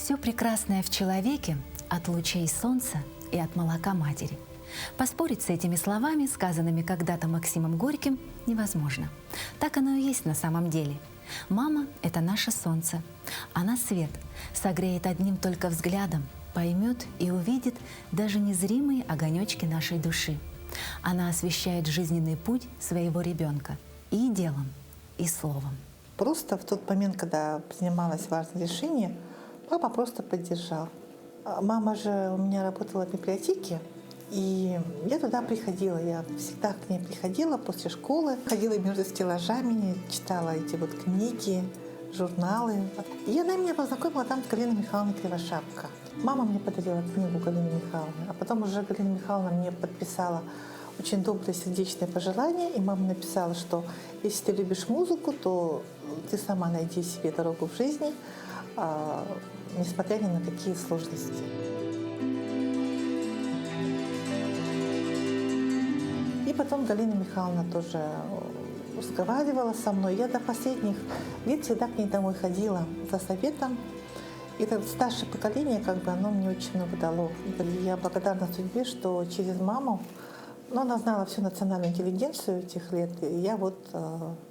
Все прекрасное в человеке от лучей солнца и от молока матери. Поспорить с этими словами, сказанными когда-то Максимом Горьким, невозможно. Так оно и есть на самом деле. Мама — это наше солнце. Она свет, согреет одним только взглядом, поймет и увидит даже незримые огонечки нашей души. Она освещает жизненный путь своего ребенка и делом, и словом. Просто в тот момент, когда принималось важное решение, папа просто поддержал. Мама же у меня работала в библиотеке, и я туда приходила. Я всегда к ней приходила после школы, ходила между стеллажами, читала эти вот книги, журналы. И она меня познакомила там с Галиной Михайловной Кривошапко. Мама мне подарила книгу Галины Михайловны, а потом уже Галина Михайловна мне подписала очень доброе сердечное пожелание, и мама написала, что если ты любишь музыку, то ты сама найди себе дорогу в жизни, несмотря ни на какие сложности. И потом Галина Михайловна тоже разговаривала со мной. Я до последних лет всегда к ней домой ходила за советом. И это старшее поколение, оно мне очень много дало. И я благодарна судьбе, что через маму, она знала всю национальную интеллигенцию этих лет, и я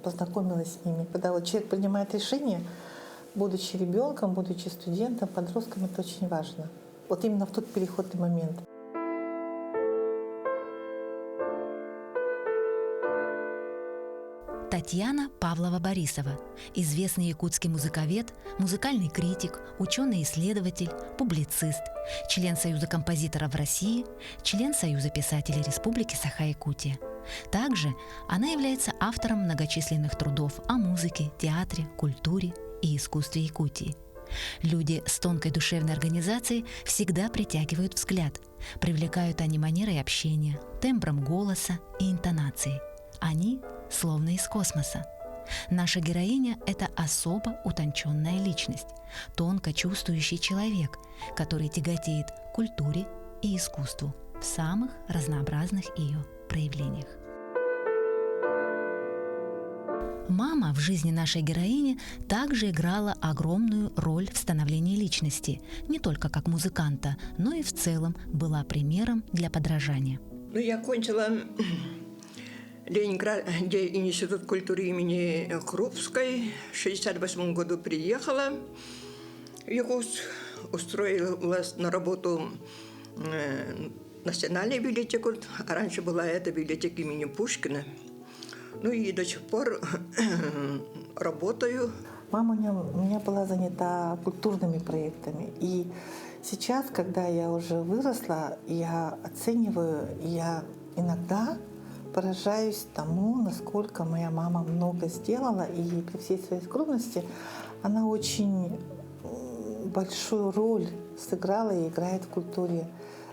познакомилась с ними. Когда человек принимает решение, будучи ребенком, будучи студентом, подростком, это очень важно. Вот именно в тот переходный момент. Татьяна Павлова-Борисова, известный якутский музыковед, музыкальный критик, ученый-исследователь, публицист, член Союза композиторов России, член Союза писателей Республики Саха-Якутия. Также она является автором многочисленных трудов о музыке, театре, культуре и искусстве Якутии. Люди с тонкой душевной организацией всегда притягивают взгляд. Привлекают они манерой общения, тембром голоса и интонацией. Они словно из космоса. Наша героиня – это особо утонченная личность, тонко чувствующий человек, который тяготеет к культуре и искусству в самых разнообразных ее проявлениях. Мама в жизни нашей героини также играла огромную роль в становлении личности, не только как музыканта, но и в целом была примером для подражания. Я кончила Ленинград, где Институт культуры имени Крупской. В 1968 году приехала в Якутск, устроилась на работу в Национальную библиотеку, а раньше была эта библиотека имени Пушкина. И до сих пор работаю. Мама у меня была занята культурными проектами. И сейчас, когда я уже выросла, я оцениваю, я иногда поражаюсь тому, насколько моя мама много сделала, и при всей своей скромности она очень большую роль сыграла и играет в культуре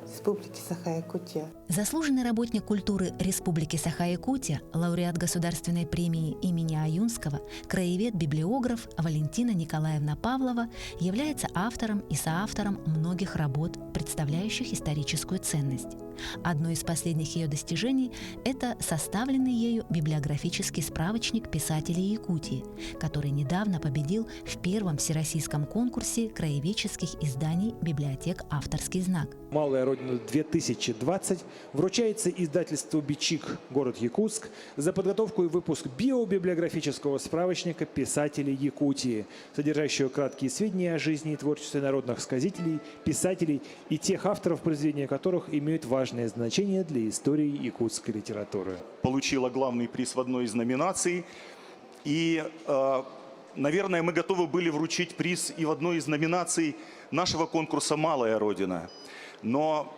Республики Саха-Якутия. Заслуженный работник культуры Республики Саха-Якутия, лауреат Государственной премии имени Аюнского, краевед-библиограф Валентина Николаевна Павлова является автором и соавтором многих работ, представляющих историческую ценность. Одно из последних ее достижений – это составленный ею библиографический справочник писателей Якутии, который недавно победил в первом всероссийском конкурсе краеведческих изданий «Библиотек. Авторский знак». «Малая Родина-2020» вручается издательству «Бичик», город Якутск, за подготовку и выпуск биобиблиографического справочника писателей Якутии, содержащего краткие сведения о жизни и творчестве народных сказителей, писателей и тех авторов, произведения которых имеют важное значение для истории якутской литературы. Получила главный приз в одной из номинаций. И, наверное, мы готовы были вручить приз и в одной из номинаций нашего конкурса «Малая Родина». Но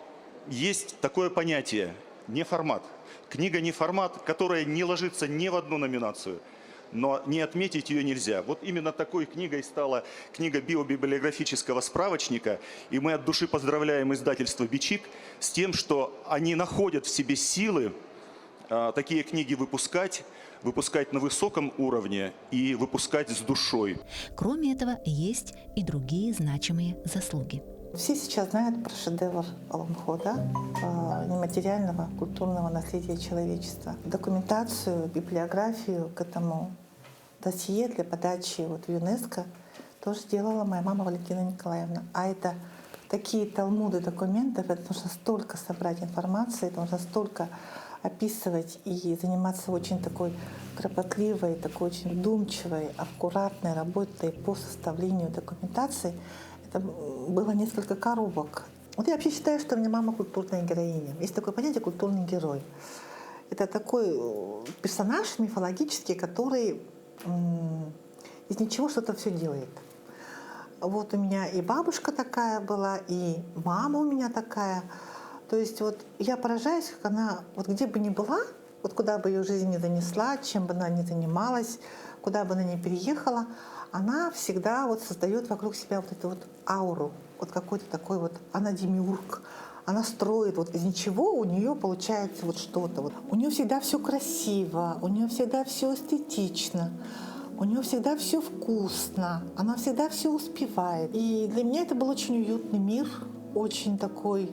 есть такое понятие – не формат. Книга не формат, которая не ложится ни в одну номинацию, но не отметить ее нельзя. Вот именно такой книгой стала книга биобиблиографического справочника, и мы от души поздравляем издательство «Бичик» с тем, что они находят в себе силы такие книги выпускать на высоком уровне и выпускать с душой. Кроме этого, есть и другие значимые заслуги. Все сейчас знают про шедевр Аламхо, нематериального культурного наследия человечества. Документацию, библиографию к этому досье для подачи в ЮНЕСКО тоже делала моя мама Валентина Николаевна. А это такие талмуды документов, это нужно столько собрать информации, это нужно столько описывать и заниматься очень такой кропотливой, такой очень вдумчивой, аккуратной работой по составлению документации. Это было несколько коробок. Вот я вообще считаю, что у меня мама культурная героиня. Есть такое понятие «культурный герой». Это такой персонаж мифологический, который из ничего что-то все делает. Вот у меня и бабушка такая была, и мама у меня такая. То есть вот я поражаюсь, как она, вот где бы ни была, вот куда бы ее жизнь ни занесла, чем бы она ни занималась, куда бы она ни переехала, она всегда вот создает вокруг себя вот эту вот ауру, вот какой-то такой вот, она демиург, она строит, вот из ничего у нее получается вот что-то. Вот. У нее всегда все красиво, у нее всегда все эстетично, у нее всегда все вкусно, она всегда все успевает. И для меня это был очень уютный мир, очень такой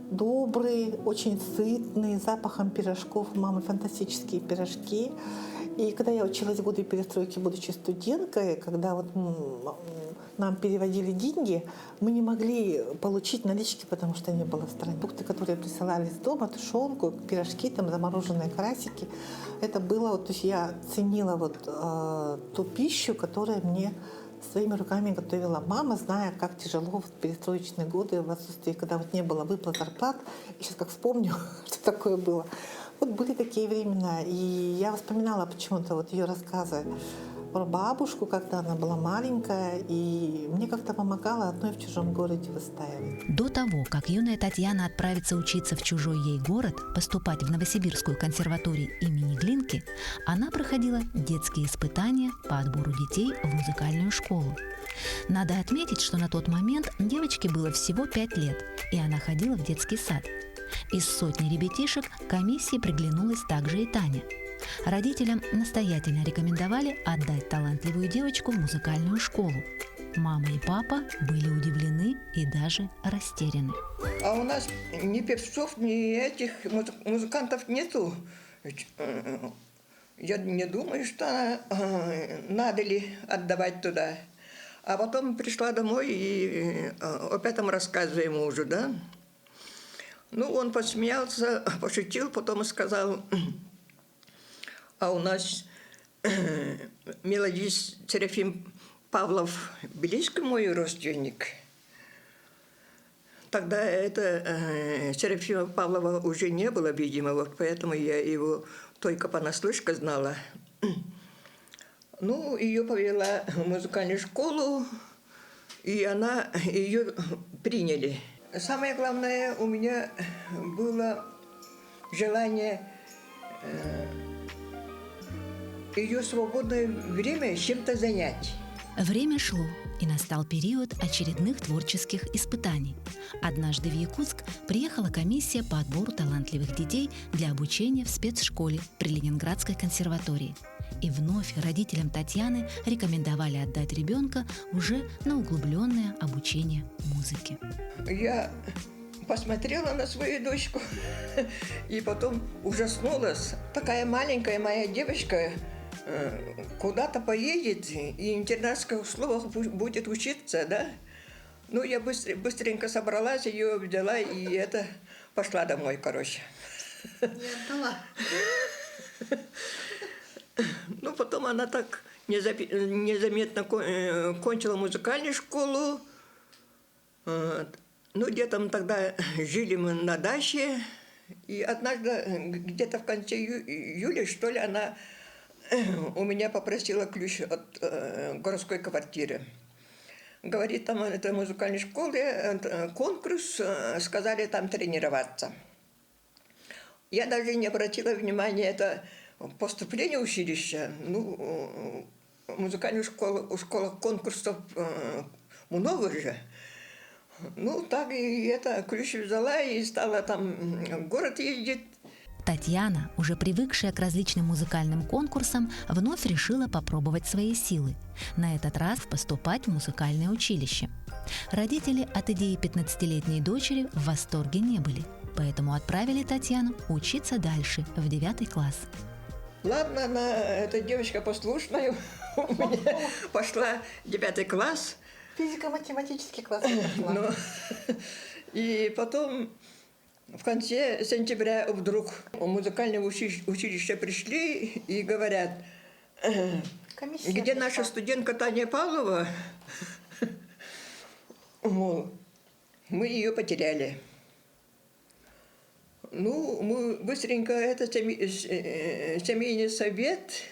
добрый, очень сытный, с запахом пирожков. У мамы фантастические пирожки. И когда я училась в годы перестройки, будучи студенткой, когда вот нам переводили деньги, мы не могли получить налички, потому что не было в стране. Продукты, которые присылали из дома, тушенку, пирожки, там замороженные карасики, это было, вот, то есть я ценила вот ту пищу, которая мне своими руками готовила мама, зная, как тяжело в перестроечные годы в отсутствии, когда вот не было выплат зарплат. И сейчас как вспомню, что такое было. Вот были такие времена. И я вспоминала почему-то вот ее рассказы про бабушку, когда она была маленькая, и мне как-то помогала одной в чужом городе выстаивать. До того, как юная Татьяна отправится учиться в чужой ей город, поступать в Новосибирскую консерваторию имени Глинки, она проходила детские испытания по отбору детей в музыкальную школу. Надо отметить, что на тот момент девочке было всего 5 лет, и она ходила в детский сад. Из сотни ребятишек комиссии приглянулась также и Таня. Родителям настоятельно рекомендовали отдать талантливую девочку в музыкальную школу. Мама и папа были удивлены и даже растеряны. А у нас ни певцов, ни этих музыкантов нету. Я не думаю, что надо ли отдавать туда. А потом пришла домой и об этом рассказываю мужу, да. Ну, он посмеялся, пошутил, потом сказал: а у нас мелодист Серафим Павлов близкий мой родственник. Тогда это Серафима Павлова уже не было, видимо, вот поэтому я его только понаслышке знала. Ну, ее повела в музыкальную школу, и ее приняли. Самое главное, у меня было желание ее свободное время чем-то занять. Время шло, и настал период очередных творческих испытаний. Однажды в Якутск приехала комиссия по отбору талантливых детей для обучения в спецшколе при Ленинградской консерватории. И вновь родителям Татьяны рекомендовали отдать ребенка уже на углубленное обучение музыке. Я посмотрела на свою дочку и потом ужаснулась. Такая маленькая моя девочка куда-то поедет и интернатских условиях будет учиться, да? Ну, я быстренько собралась, ее взяла и пошла домой, короче. Не отдала. Ну, потом она так незаметно кончила музыкальную школу. Ну, где-то мы тогда жили мы на даче. И однажды, где-то в конце июля, что ли, она у меня попросила ключ от городской квартиры. Говорит, там это музыкальной школе, конкурс, сказали там тренироваться. Я даже не обратила внимания, это поступление в училище. Ну, музыкальную школу, школа конкурсов много же. Ну, так и ключ взяла и стала там в город ездить. Татьяна, уже привыкшая к различным музыкальным конкурсам, вновь решила попробовать свои силы. На этот раз поступать в музыкальное училище. Родители от идеи 15-летней дочери в восторге не были, поэтому отправили Татьяну учиться дальше, в 9 класс. Ладно, эта девочка послушная, у меня пошла 9 класс. Физико-математический класс. Ну, и потом в конце сентября вдруг в музыкальное училище пришли и говорят, Комиссия где пришла. наша студентка Таня Павлова, мол, мы ее потеряли. Ну, мы быстренько семейный совет,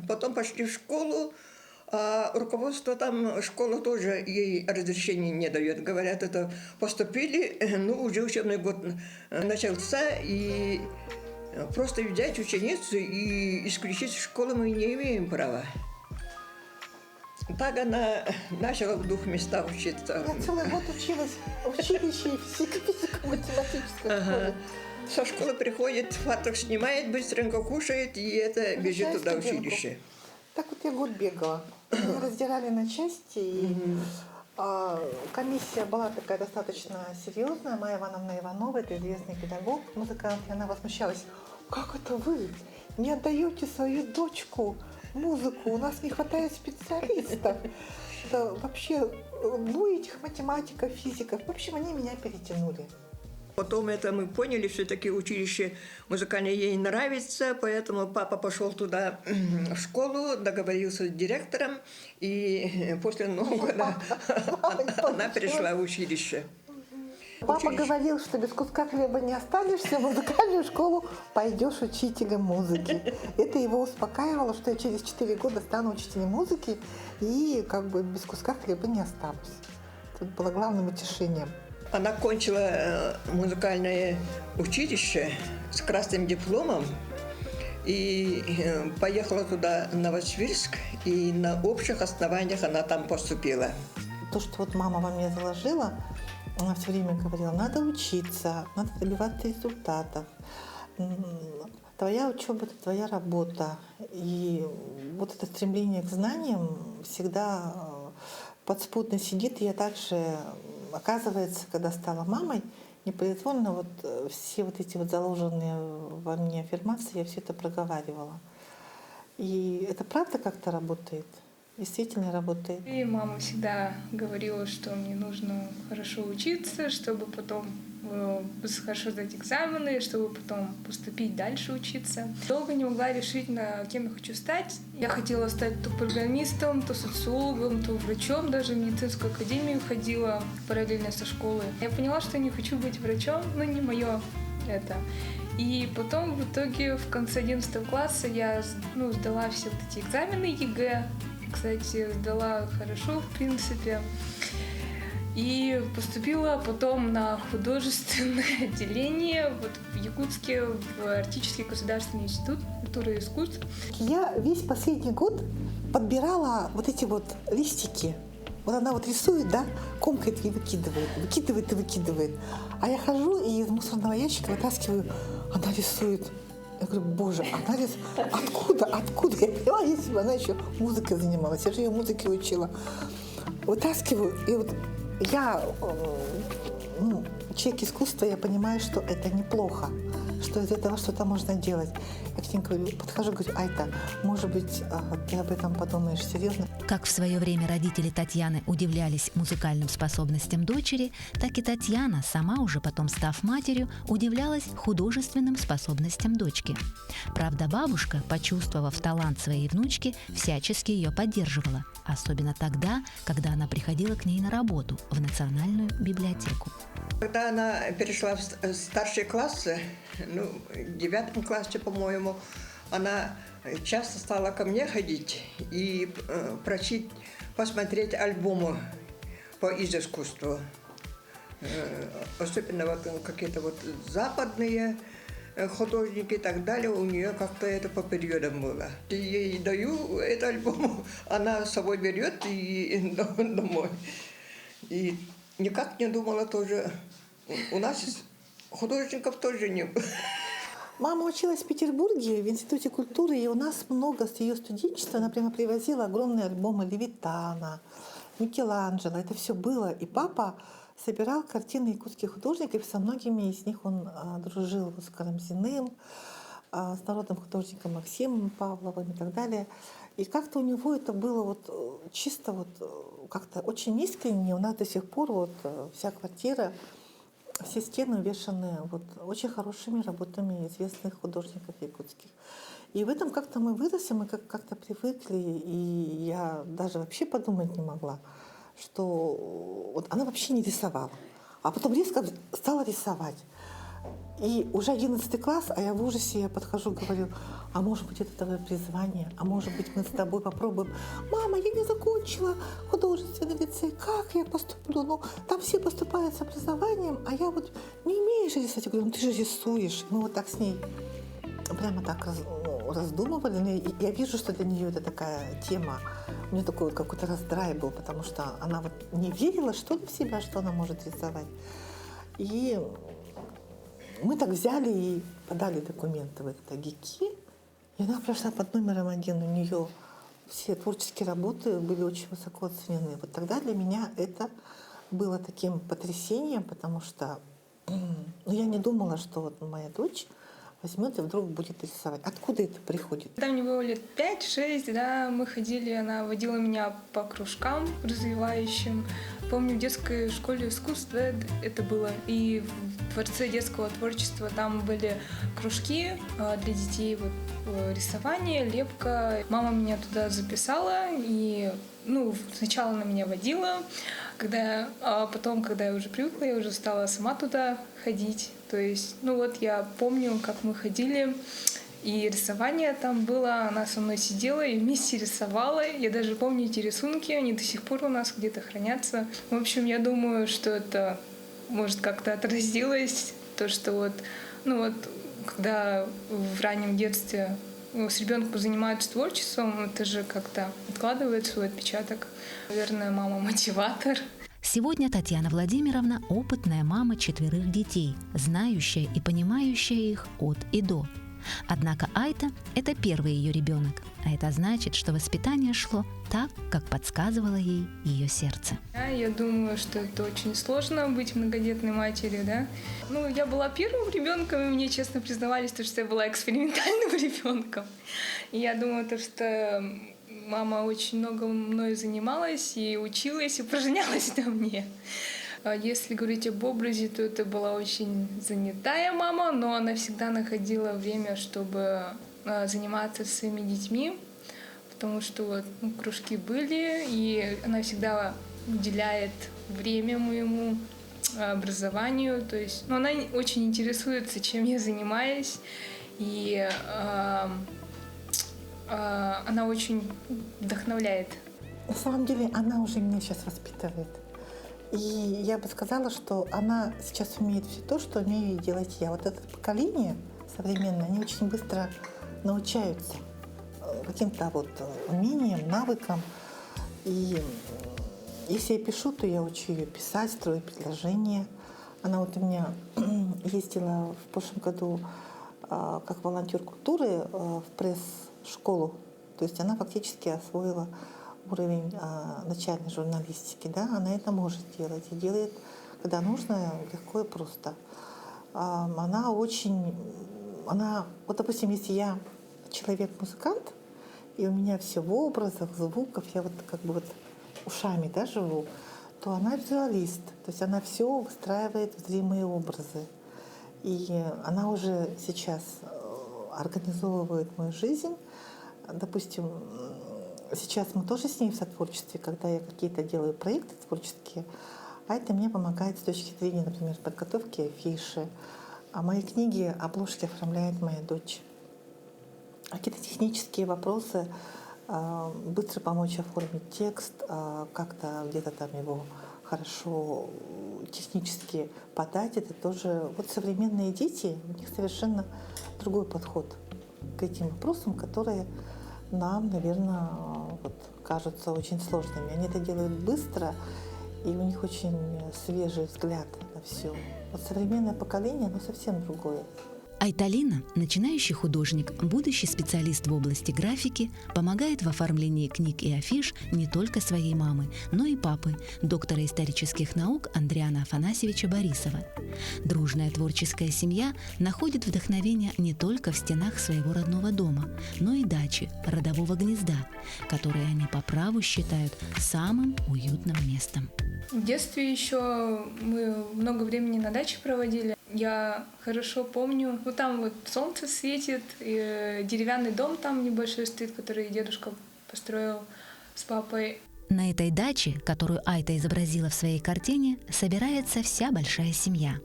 потом пошли в школу, а руководство там, школа тоже ей разрешения не дает. Говорят, это поступили, ну, уже учебный год начался, и просто взять ученицу и исключить из школы мы не имеем права. Так она начала в 2 местах учиться. Я целый год училась в училище и физико-математической школе. Со школы приходит, фартук снимает, быстренько кушает, и это бежит Обучаю туда в студентку. училище. Так вот я год бегала. Меня раздирали на части, и комиссия была такая достаточно серьезная. Майя Ивановна Иванова, это известный педагог, музыкант, и она возмущалась. Как это вы не отдаете свою дочку музыку? У нас не хватает специалистов. Это вообще, ну, этих математиков, физиков. В общем, они меня перетянули. Потом это мы поняли, все-таки училище музыкальное ей нравится, поэтому папа пошел туда в школу, договорился с директором, и после Нового года она перешла в училище. Папа говорил, что без куска хлеба не останешься, в музыкальную школу пойдешь учителем музыки. Это его успокаивало, что я через 4 года стану учителем музыки и как бы без куска хлеба не останусь. Это было главным утешением. Она кончила музыкальное училище с красным дипломом и поехала туда, в Новосибирск, и на общих основаниях она там поступила. То, что вот мама во мне заложила, она все время говорила, надо учиться, надо добиваться результатов. Твоя учеба – это твоя работа. И вот это стремление к знаниям всегда подспудно сидит. И я также, оказывается, когда стала мамой, непроизвольно вот все вот эти вот заложенные во мне аффирмации, я все это проговаривала. И это правда как-то работает? Действительно работает. И мама всегда говорила, что мне нужно хорошо учиться, чтобы потом хорошо сдать экзамены, чтобы потом поступить дальше учиться. Долго не могла решить, кем я хочу стать. Я хотела стать то программистом, то социологом, то врачом. Даже в медицинскую академию ходила параллельно со школой. Я поняла, что я не хочу быть врачом, но не мое это. И потом в итоге в конце 11 класса я сдала все вот эти экзамены ЕГЭ. Кстати, сдала хорошо, в принципе. И поступила потом на художественное отделение вот в Якутске, в Арктический государственный институт культуры и искусств. Я весь последний год подбирала вот эти вот листики. Вот она вот рисует, да, комкает и выкидывает, выкидывает и выкидывает. А я хожу и из мусорного ящика вытаскиваю, она рисует. Я говорю, боже, она рисует. Откуда? Я поняла, если бы она еще музыкой занималась. Я же ее музыке учила. Вытаскиваю, и вот я, человек искусства, я понимаю, что это неплохо, что из этого что-то можно делать. Я к ней говорю, подхожу, говорю, Айта, может быть, ты об этом подумаешь серьезно? Как в свое время родители Татьяны удивлялись музыкальным способностям дочери, так и Татьяна, сама уже потом став матерью, удивлялась художественным способностям дочки. Правда, бабушка, почувствовав талант своей внучки, всячески ее поддерживала, особенно тогда, когда она приходила к ней на работу в Национальную библиотеку. Когда она перешла в старшие классы, в 9 классе, по-моему, она часто стала ко мне ходить и просить посмотреть альбомы из искусства. Особенно вот какие-то вот западные художники и так далее, у нее как-то это по периодам было. Я ей даю этот альбом, она с собой берет и домой. И никак не думала тоже. У нас художников тоже не было. Мама училась в Петербурге в Институте культуры, и у нас много с ее студенчества. Она прямо привозила огромные альбомы Левитана, Микеланджело. Это все было. И папа собирал картины якутских художников. Со многими из них он дружил с Карамзиным, с народным художником Максимом Павловым и так далее. И как-то у него это было вот чисто вот как-то очень искренне. У нас до сих пор вот вся квартира, все стены увешаны вот очень хорошими работами известных художников якутских. И в этом как-то мы выросли, мы как-то привыкли, и я даже вообще подумать не могла, что вот она вообще не рисовала. А потом резко стала рисовать. И уже 11 класс, а я в ужасе, я подхожу, говорю, а может быть, это твое призвание, а может быть, мы с тобой попробуем. Мама, я не закончила художественный лицей, как я поступлю? Ну, там все поступают с образованием, а я вот не умею же рисовать. Я говорю, ну ты же рисуешь. Мы вот так с ней прямо так раздумывали. Но я вижу, что для нее это такая тема. У нее такой вот какой-то раздрай был, потому что она вот не верила, что ли, в себя, что она может рисовать. И мы так взяли и подали документы в этот АГИКИ, и она прошла под номером 1. У нее все творческие работы были очень высоко оценены. Вот тогда для меня это было таким потрясением, потому что я не думала, что вот моя дочь возьмет и вдруг будет рисовать. Откуда это приходит? Когда мне было лет 5-6, да, мы ходили, она водила меня по кружкам развивающим. Помню, в детской школе искусств, да, это было, и в Дворце детского творчества там были кружки для детей, вот, рисование, лепка. Мама меня туда записала, и сначала она меня водила, а потом, когда я уже привыкла, я уже стала сама туда ходить. То есть, я помню, как мы ходили, и рисование там было, она со мной сидела и вместе рисовала. Я даже помню эти рисунки, они до сих пор у нас где-то хранятся. В общем, я думаю, что это, может, как-то отразилось, то, что когда в раннем детстве с ребенком занимаются творчеством, это же как-то откладывает свой отпечаток. Наверное, мама мотиватор. Сегодня Татьяна Владимировна – опытная мама 4 детей, знающая и понимающая их от и до. Однако Айта – это первый ее ребенок, а это значит, что воспитание шло так, как подсказывало ей ее сердце. Я думаю, что это очень сложно быть многодетной матерью, да. Я была первым ребенком, и мне честно признавались, что я была экспериментальным ребенком. И я думаю, что мама очень много мной занималась и училась, и упражнялась на мне. Если говорить об образе, то это была очень занятая мама, но она всегда находила время, чтобы заниматься своими детьми, потому что кружки были, и она всегда уделяет время моему образованию. То есть, она очень интересуется, чем я занимаюсь, и она очень вдохновляет. На самом деле она уже меня сейчас воспитывает. И я бы сказала, что она сейчас умеет все то, что умею делать я. Вот это поколение современное, они очень быстро научаются каким-то умениям, навыкам. И если я пишу, то я учу ее писать, строю предложения. Она у меня ездила в прошлом году как волонтер культуры в пресс-школу. То есть она фактически освоила уровень начальной журналистики, да, она это может делать и делает, когда нужно, легко и просто. Допустим, если я человек-музыкант, и у меня все в образах, звуках, я ушами, да, живу, то она визуалист, то есть она все выстраивает в зримые образы. И она уже сейчас организовывает мою жизнь. Допустим, сейчас мы тоже с ней в сотворчестве, когда я какие-то делаю проекты творческие, а это мне помогает с точки зрения, например, подготовки афиши. А мои книги, обложки оформляет моя дочь. Какие-то технические вопросы, быстро помочь оформить текст, как-то где-то там его хорошо технически подать, это тоже... современные дети, у них совершенно другой подход к этим вопросам, которые нам, наверное, кажутся очень сложными. Они это делают быстро, и у них очень свежий взгляд на все. Современное поколение, оно совсем другое. Айталина, начинающий художник, будущий специалист в области графики, помогает в оформлении книг и афиш не только своей мамы, но и папы, доктора исторических наук Андриана Афанасьевича Борисова. Дружная творческая семья находит вдохновение не только в стенах своего родного дома, но и дачи, родового гнезда, которое они по праву считают самым уютным местом. В детстве еще мы много времени на даче проводили. Я хорошо помню, вот там вот солнце светит, и деревянный дом там небольшой стоит, который дедушка построил с папой. На этой даче, которую Айта изобразила в своей картине, собирается вся большая семья.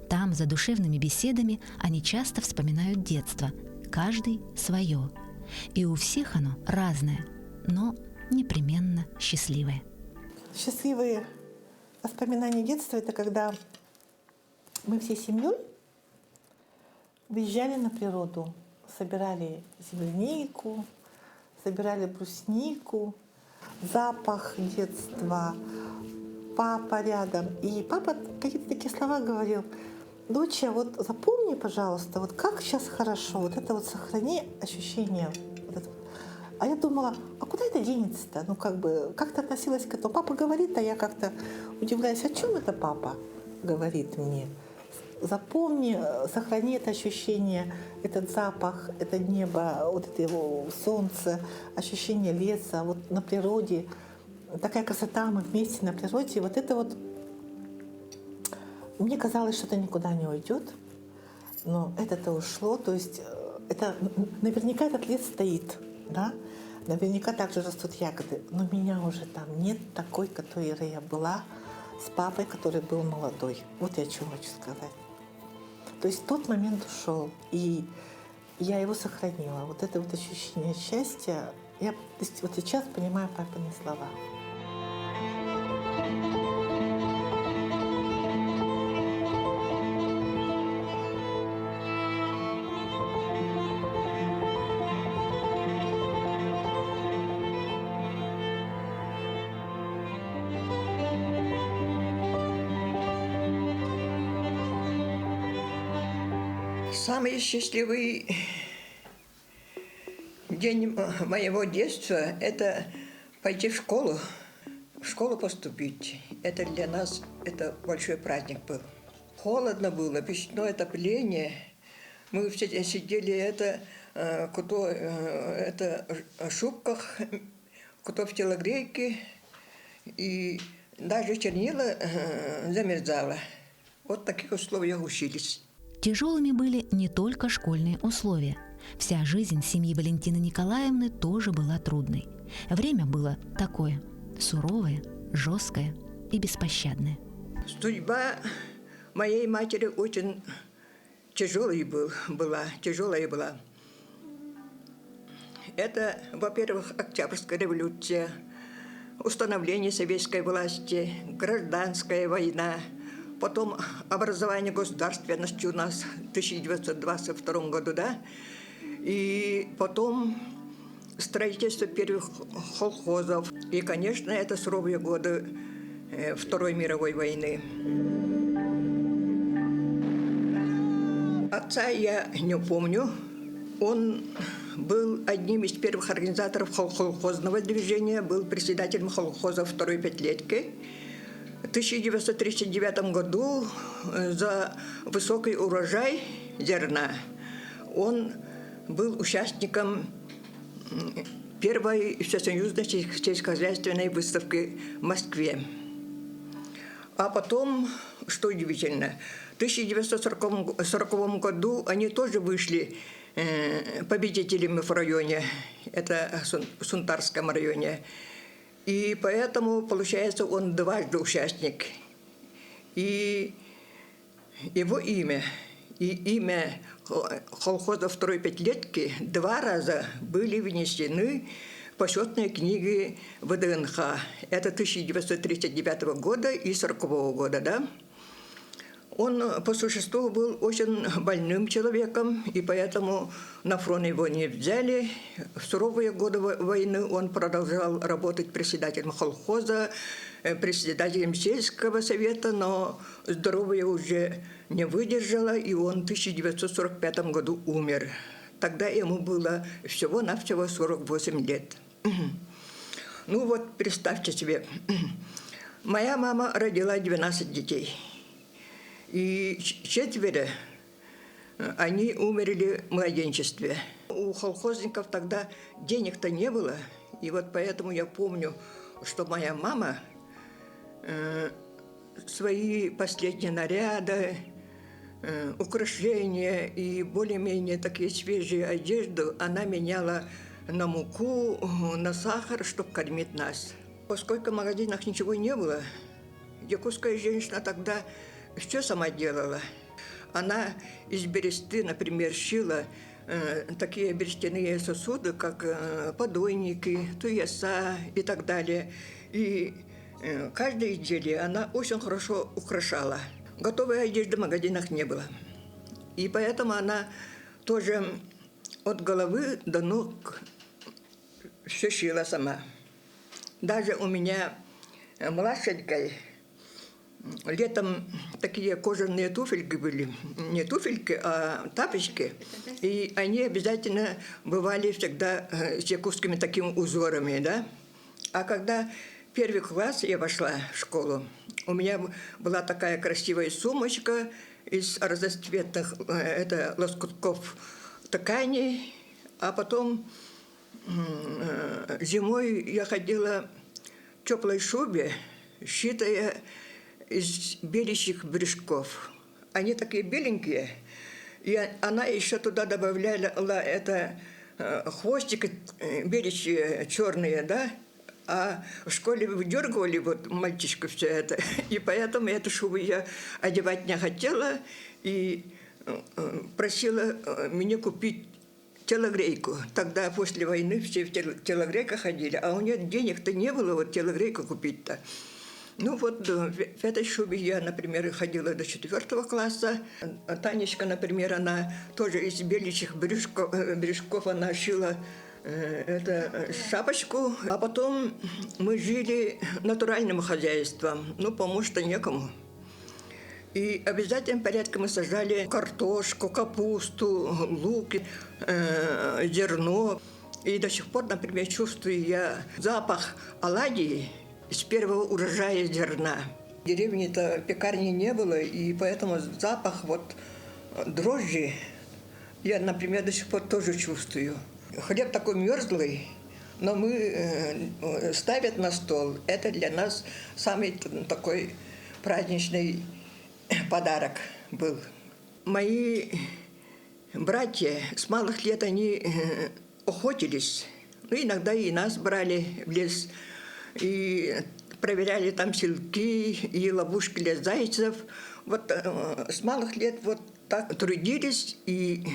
Там, за душевными беседами, они часто вспоминают детство, каждый свое. И у всех оно разное, но непременно счастливое. Счастливые воспоминания детства — это когда мы всей семьей выезжали на природу, собирали землянику, собирали бруснику, запах детства, папа рядом. И папа какие-то такие слова говорил: доча, вот запомни, пожалуйста, вот как сейчас хорошо, вот это вот сохрани ощущение. Вот это. А я думала, а куда это денется-то? Ну, как-то относилась к этому. Папа говорит, а я как-то удивляюсь, о чем это папа говорит мне? Запомни, сохрани это ощущение, этот запах, это небо, вот это его солнце, ощущение леса, вот на природе. Такая красота, мы вместе на природе. Вот это вот, мне казалось, что это никуда не уйдет, но это-то ушло. То есть это наверняка этот лес стоит, да? Наверняка также растут ягоды, но меня уже там нет такой, которой я была с папой, который был молодой. Вот я что хочу сказать. То есть тот момент ушел, и я его сохранила. Вот это вот ощущение счастья, я вот сейчас понимаю папины слова. Самый счастливый день моего детства – это пойти в школу поступить. Это для нас это большой праздник был. Холодно было, печное отопление. Мы все сидели кто в шубках, кто в телогрейке, и даже чернила замерзало. Вот в таких условиях учились. Тяжелыми были не только школьные условия. Вся жизнь семьи Валентины Николаевны тоже была трудной. Время было такое – суровое, жесткое и беспощадное. Судьба моей матери очень тяжелая была. Это, во-первых, Октябрьская революция, установление советской власти, гражданская война, потом образование государственности у нас в 1922 году, да, и потом строительство первых колхозов. И, конечно, это суровые годы Второй мировой войны. Отца я не помню. Он был одним из первых организаторов колхозного движения, был председателем колхоза второй пятилетки. В 1939 году за высокий урожай зерна он был участником первой всесоюзной сельскохозяйственной выставки в Москве. А потом, что удивительно, в 1940 году они тоже вышли победителями в районе, это в Сунтарском районе. И поэтому, получается, он дважды участник. И его имя, и имя колхоза второй пятилетки 2 раза были внесены в почетные книги ВДНХ. Это 1939 года и 1940 года, да? Он по существу был очень больным человеком, и поэтому на фронт его не взяли. В суровые годы войны он продолжал работать председателем колхоза, председателем сельского совета, но здоровье уже не выдержало, и он в 1945 году умер. Тогда ему было всего-навсего 48 лет. Ну вот, представьте себе, моя мама родила 12 детей. И 4 они умерли в младенчестве. У колхозников тогда денег-то не было, и вот поэтому я помню, что моя мама свои последние наряды, украшения и более-менее такие свежие одежду она меняла на муку, на сахар, чтобы кормить нас. Поскольку в магазинах ничего не было, якутская женщина тогда все сама делала. Она из бересты, например, шила такие берестяные сосуды, как подойники, туеса и так далее. И каждое изделие она очень хорошо украшала. Готовой одежды в магазинах не было. И поэтому она тоже от головы до ног все шила сама. Даже у меня младшенькой летом такие кожаные туфельки были. Не туфельки, а тапочки. И они обязательно бывали всегда с якутскими такими узорами, да? А когда первый класс я вошла в школу, у меня была такая красивая сумочка из разноцветных лоскутков ткани, а потом зимой я ходила в теплой шубе, сшитая из беличьих брюшков. Они такие беленькие, и она еще туда добавляла хвостик беличьи черные, да? А в школе выдергивали вот мальчишку все это. И поэтому эту шубу я одевать не хотела и просила мне купить телогрейку. Тогда после войны все в телогрейках ходили, а у нее денег-то не было вот телогрейку купить-то. Ну вот в этой шубе я, например, ходила до 4 класса. А Танечка, например, она тоже из беличьих брюшков она шила шапочку. А потом мы жили натуральным хозяйством, потому что некому. И обязательным порядком мы сажали картошку, капусту, лук, зерно. И до сих пор, например, чувствую я запах оладьи с первого урожая зерна. В деревне-то пекарни не было, и поэтому запах дрожжи я, например, до сих пор тоже чувствую. Хлеб такой мерзлый, но мы ставят на стол. Это для нас самый такой праздничный подарок был. Мои братья с малых лет они охотились. Иногда и нас брали в лес. И проверяли там селки и ловушки для зайцев. С малых лет так трудились, и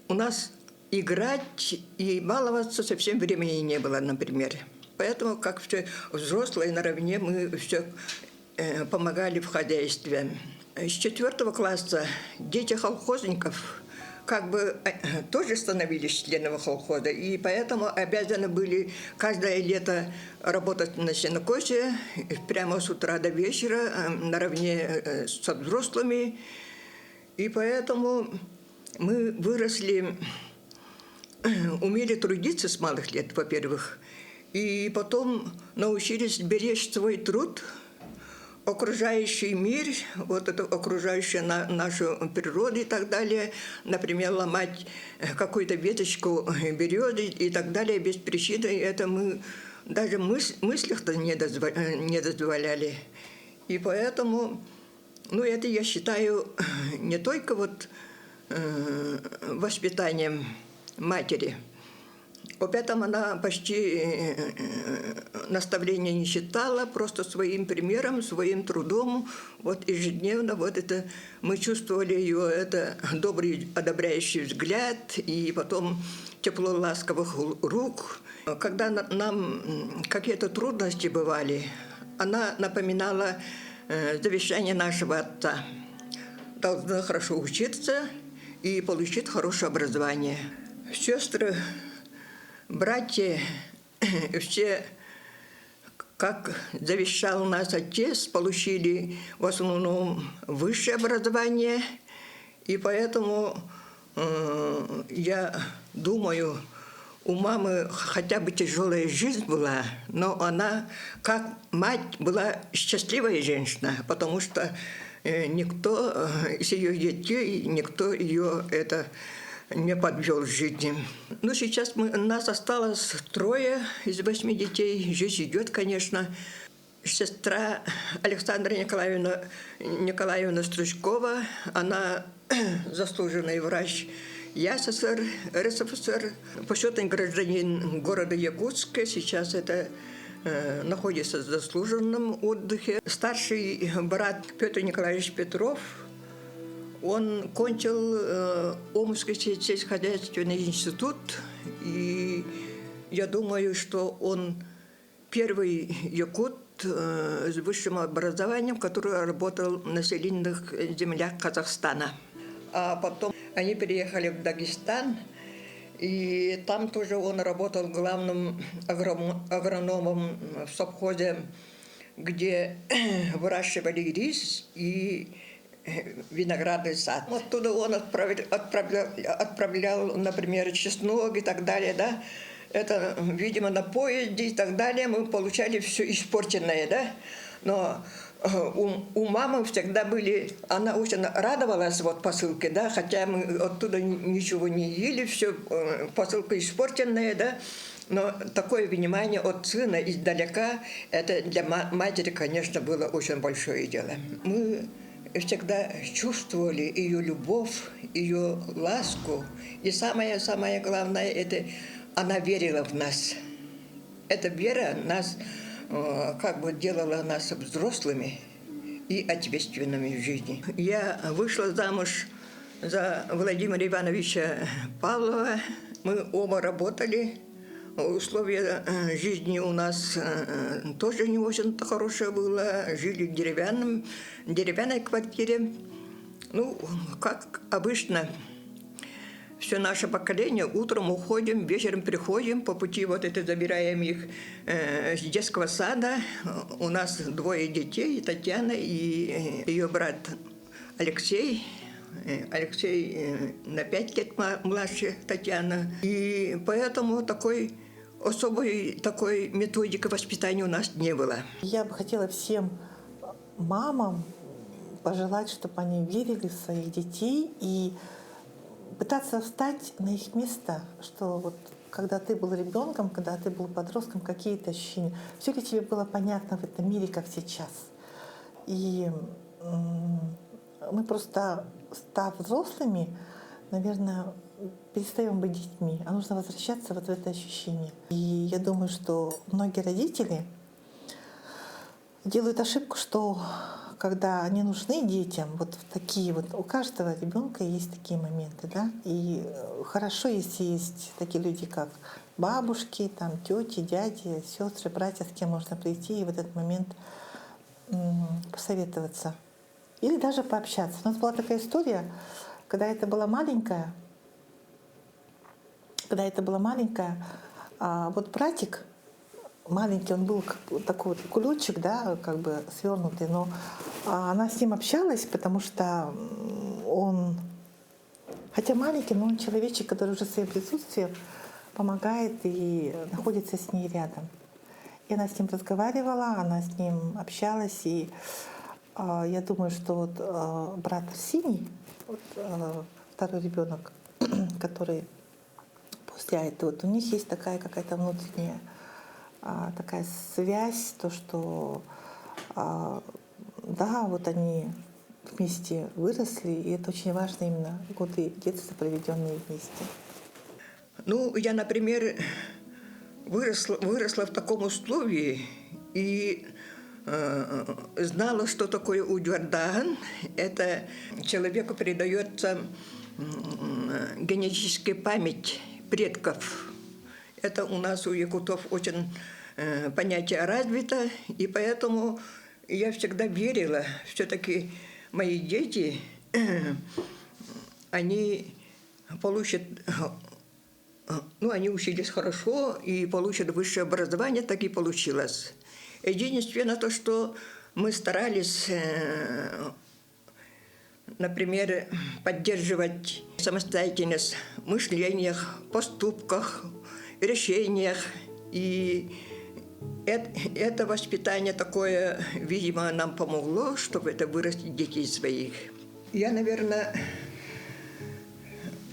у нас играть и баловаться совсем времени не было, например. Поэтому, как все взрослые, наравне мы все помогали в хозяйстве. С 4 класса дети колхозников тоже становились членами колхоза, и поэтому обязаны были каждое лето работать на сенокосе прямо с утра до вечера наравне со взрослыми. И поэтому мы выросли, умели трудиться с малых лет, во-первых, и потом научились беречь свой труд, окружающий мир, окружающую нашу природу и так далее, например, ломать какую-то веточку березы и так далее без причины, это мы даже мыслях-то не дозволяли. И поэтому, это я считаю не только воспитанием матери. Об этом она почти наставления не читала, просто своим примером, своим трудом, ежедневно мы чувствовали ее добрый, одобряющий взгляд, и потом тепло ласковых рук. Когда нам какие-то трудности бывали, она напоминала завещание нашего отца. Должна хорошо учиться и получить хорошее образование. Сестры, братья, все, как завещал нас отец, получили в основном высшее образование. И поэтому я думаю, у мамы хотя бы тяжелая жизнь была, но она, как мать, была счастливая женщина, потому что никто из ее детей, никто ее это не подвел в жизни. Ну, сейчас нас осталось 3 из 8 детей. Жизнь идет, конечно. Сестра Александра Николаевна Стручкова, она заслуженный врач ЯССР, РСФСР, почетный гражданин города Якутска. Сейчас это находится в заслуженном отдыхе. Старший брат Петр Николаевич Петров, он кончил Омский сельскохозяйственный институт, и я думаю, что он первый якут с высшим образованием, который работал на селенных землях Казахстана. А потом они переехали в Дагестан, и там тоже он работал главным агрономом в совхозе, где выращивали рис и виноградный сад. Оттуда он отправлял, например, чеснок и так далее, да. Это, видимо, на поезде и так далее мы получали все испорченное, да. Но у мамы всегда были, она очень радовалась вот посылке, да, хотя мы оттуда ничего не ели, все посылка испорченная, да. Но такое внимание от сына издалека, это для матери, конечно, было очень большое дело. Мы всегда чувствовали ее любовь, ее ласку. И самое главное, это она верила в нас. Эта вера нас как бы делала нас взрослыми и ответственными в жизни. Я вышла замуж за Владимира Ивановича Павлова. Мы оба работали. Условия жизни у нас тоже не очень хорошее было. Жили в деревянной квартире. Ну, как обычно, все наше поколение, утром уходим, вечером приходим, по пути вот это забираем их с детского сада. У нас 2 детей, Татьяна и ее брат Алексей. Алексей на 5 лет младше Татьяны. И поэтому особой такой методики воспитания у нас не было. Я бы хотела всем мамам пожелать, чтобы они верили в своих детей и пытаться встать на их место, что вот когда ты был ребенком, когда ты был подростком, какие-то ощущения. Все ли тебе было понятно в этом мире, как сейчас? И мы просто, став взрослыми, наверное, перестаем быть детьми, а нужно возвращаться вот в это ощущение. И я думаю, что многие родители делают ошибку, что когда они нужны детям, вот такие вот, у каждого ребенка есть такие моменты, да, и хорошо, если есть такие люди, как бабушки, там, тети, дяди, сестры, братья, с кем можно прийти и в этот момент посоветоваться. Или даже пообщаться. У нас была такая история, когда это была маленькая, вот братик маленький, он был такой вот кулечек, да, как бы свернутый, но она с ним общалась, потому что он, хотя маленький, но он человечек, который уже своим присутствием помогает и находится с ней рядом. И она с ним разговаривала, она с ним общалась, и я думаю, что вот брат Арсений, вот, второй ребенок, который после этого, вот у них есть такая какая-то внутренняя такая связь, то, что да, вот они вместе выросли, и это очень важно именно годы детства, проведенные вместе. Ну, я, например, выросла в таком условии и знала, что такое удьвардаган. Это человеку передается генетическая память предков. Это у нас у якутов очень понятие развито, и поэтому я всегда верила, все-таки мои дети, они получат, ну, они учились хорошо и получат высшее образование, так и получилось. Единственное то, что мы старались, например, поддерживать самостоятельность в мышлениях, поступках, решениях. И Это воспитание такое, видимо, нам помогло, чтобы это вырастить детей своих. Я, наверное,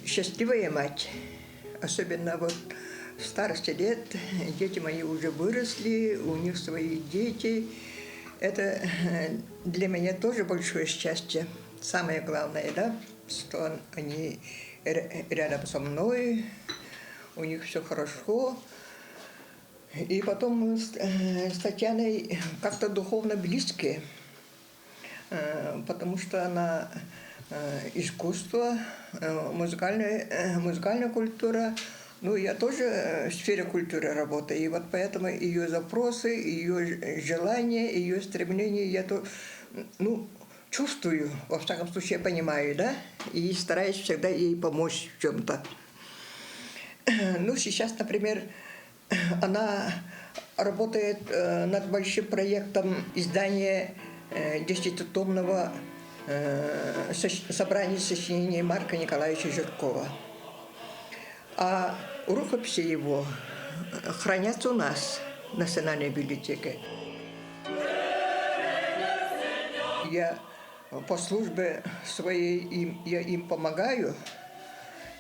счастливая мать. Особенно вот в старости лет дети мои уже выросли, у них свои дети. Это для меня тоже большое счастье. Самое главное, да, что они рядом со мной, у них все хорошо. И потом мы с Татьяной как-то духовно близкие, потому что она искусство, музыкальная культура. Ну, я тоже в сфере культуры работаю, и вот поэтому ее запросы, ее желания, ее стремления я чувствую, во всяком случае, я понимаю, да, и стараюсь всегда ей помочь в чем-то. Ну, сейчас, например, она работает над большим проектом издания 10-томного собрания сочинений Марка Николаевича Жиркова. А рукописи его хранятся у нас в Национальной библиотеке. Я по службе своей им помогаю,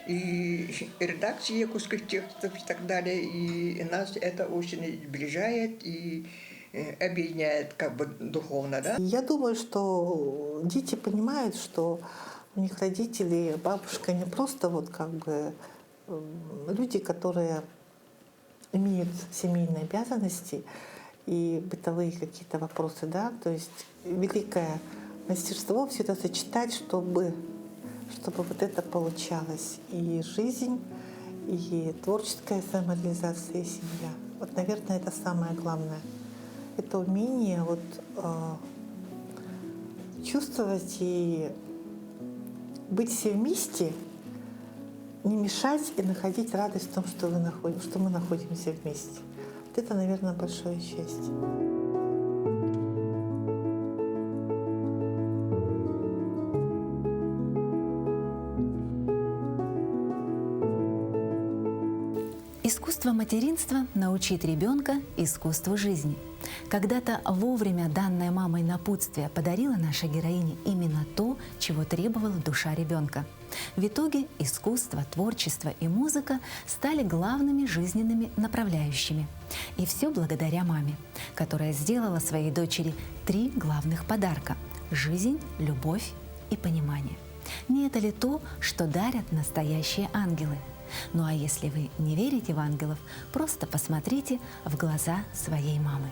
и редакции якутских текстов и так далее, и нас это очень сближает и объединяет как бы духовно, да? Я думаю, что дети понимают, что у них родители, бабушка не просто вот как бы люди, которые имеют семейные обязанности и бытовые какие-то вопросы, да, то есть великое мастерство все это сочетать, чтобы вот это получалось. И жизнь, и творческая самореализация, и семья. Вот, наверное, это самое главное. Это умение вот, чувствовать и быть все вместе, не мешать и находить радость в том, что мы находимся вместе. Вот это, наверное, большое счастье. Искусство материнства научит ребенка искусству жизни. Когда-то вовремя данное мамой напутствие подарило нашей героине именно то, чего требовала душа ребенка. В итоге искусство, творчество и музыка стали главными жизненными направляющими. И все благодаря маме, которая сделала своей дочери 3 главных подарка – жизнь, любовь и понимание. Не это ли то, что дарят настоящие ангелы? Ну а если вы не верите в ангелов, просто посмотрите в глаза своей мамы.